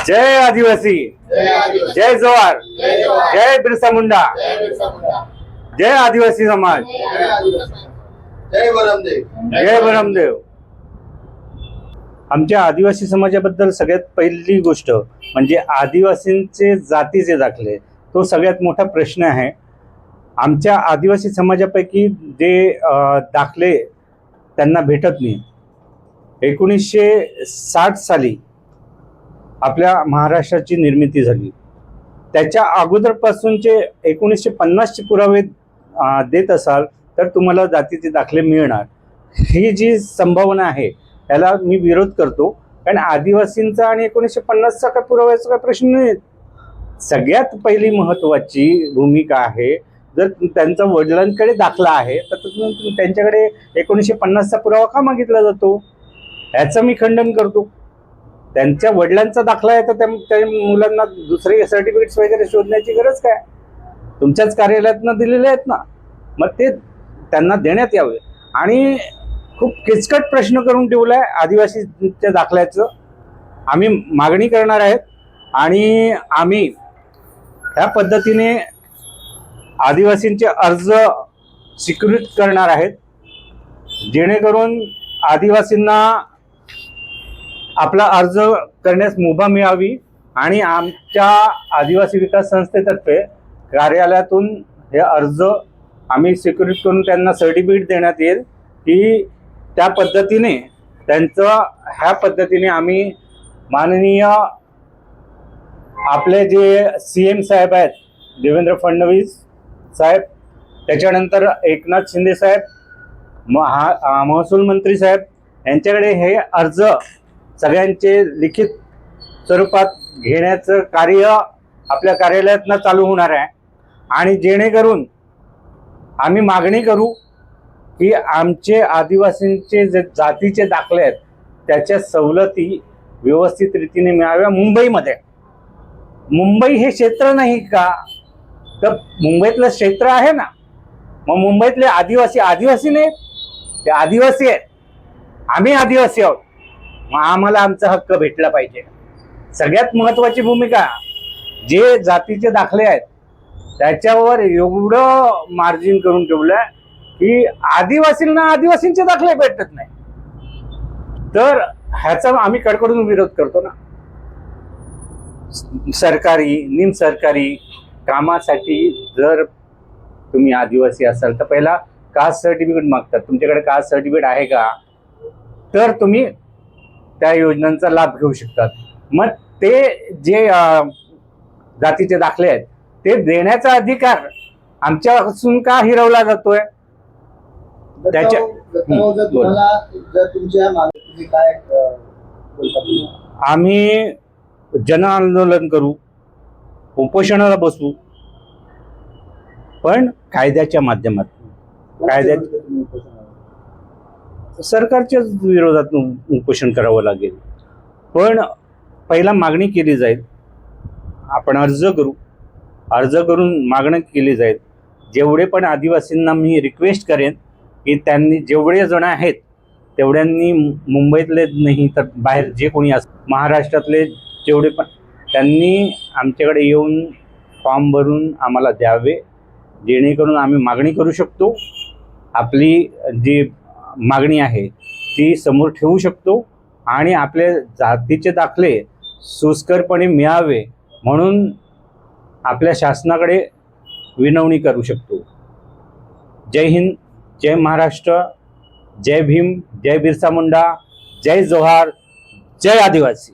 जय आदिवासी, जय जोहार, जय बिरसा मुंडा, जय आदिवासी समाज, जय बरमदेव. जय बरमदेव. आमच्या आदिवासी समाजाबद्दल सगळ्यात पहिली गोष्ट म्हणजे आदिवासींचे जातीचे दाखले. तो सगळ्यात मोठा प्रश्न आहे. आमच्या आदिवासी समाजापैकी जे दाखले त्यांना भेटत नाही. 1960 साली आपल्या महाराष्ट्राची निर्मिती झाली. त्याच्या अगोदरपासूनचे 1950चे पुरावे देत असाल तर तुम्हाला जातीचे दाखले मिळणार. ही जी संभावना आहे त्याला मी विरोध करतो, कारण आदिवासींचा आणि 1950चा काय पुराव्याचा काय प्रश्न नाही. सगळ्यात पहिली महत्त्वाची भूमिका आहे, जर त्यांचा वडिलांकडे दाखला आहे तर त्यांच्याकडे 1950चा पुरावा का मागितला जातो, याचं मी खंडन करतो. त्यांच्या वडिलांचा दाखला आहे तर त्या मुलांना दुसरे सर्टिफिकेट्स वगैरे शोधण्याची गरज काय? तुमच्याच कार्यालयातनं दिलेले आहेत ना, मग ते त्यांना देण्यात यावे. आणि खूप किचकट प्रश्न करून ठेवलाय आदिवासीच्या दाखल्याचं. आम्ही मागणी करणार आहेत आणि आम्ही ह्या पद्धतीने आदिवासींचे अर्ज स्वीकृत करणार आहेत, जेणेकरून आदिवासींना आपला अर्ज करण्यास मुभा मिळावी आणि आमच्या आदिवासी विकास संस्थेतर्फे कार्यालयातून हे अर्ज आम्ही स्वीकृत करून त्यांना सर्टिफिकेट देण्यात येईल की त्या पद्धतीने त्यांचं ह्या पद्धतीने आम्ही माननीय आपले जे CM साहेब आहेत देवेंद्र फडणवीस साहेब, त्याच्यानंतर एकनाथ शिंदे साहेब, महसूल मंत्री साहेब यांच्याकडे हे अर्ज सगळ्यांचे लिखित स्वरूपात घेण्याचं कार्य आपल्या कार्यालयातनं चालू होणार आहे. आणि जेणेकरून आम्ही मागणी करू की आमचे आदिवासींचे जे जातीचे दाखले आहेत त्याच्या सवलती व्यवस्थित रीतीने मिळाव्या. मुंबई हे क्षेत्र नाही का, तर मुंबईतलं क्षेत्र आहे ना, मग मुंबईतले आदिवासी नाहीत, ते आदिवासी आहेत. आम्ही आदिवासी आहोत, मग आम्हाला आमचा हक्क भेटला पाहिजे. सगळ्यात महत्वाची भूमिका जे जातीचे दाखले आहेत त्याच्यावर एवढं मार्जिन करून ठेवलंय की आदिवासींना आदिवासींचे दाखले भेटत नाही. तर ह्याचा आम्ही कडकडून विरोध करतो ना. सरकारी निमसरकारी कामासाठी जर तुम्ही आदिवासी असाल तर पहिला कास्ट सर्टिफिकेट मागतात. तुमच्याकडे कास्ट सर्टिफिकेट आहे का, तर तुम्ही त्या योजनांचा लाभ घेऊ शकतात. मग ते जे जातीचे दाखले आहेत ते देण्याचा अधिकार आमच्यापासून का हिरवला जातोय? त्याच्या आम्ही जन आंदोलन करू, उपोषणाला बसू, पण कायद्याच्या माध्यमातून. सरकारच्याच विरोधात उपोषण करावं लागेल, पण पहिला मागणी केली जाईल. आपण अर्ज करून मागणी केली जाईल. जेवढे पण आदिवासींना मी रिक्वेस्ट करेन की त्यांनी जेवढे जण आहेत तेवढ्यांनी, मुंबईतले नाही तर बाहेर जे कोणी महाराष्ट्रातले जेवढे पण, त्यांनी आमच्याकडे येऊन फॉर्म भरून आम्हाला द्यावे, जेणेकरून आम्ही मागणी करू शकतो. आपली जी मागणी आहे ती समोर ठेवू शकतो आणि आपले जातीचे दाखले सुस्करपणे मिळावे म्हणून आपल्या शासनाकडे विनवणी करू शकतो. जय हिंद, जय महाराष्ट्र, जय भीम, जय बिरसा मुंडा, जय जोहार, जय आदिवासी.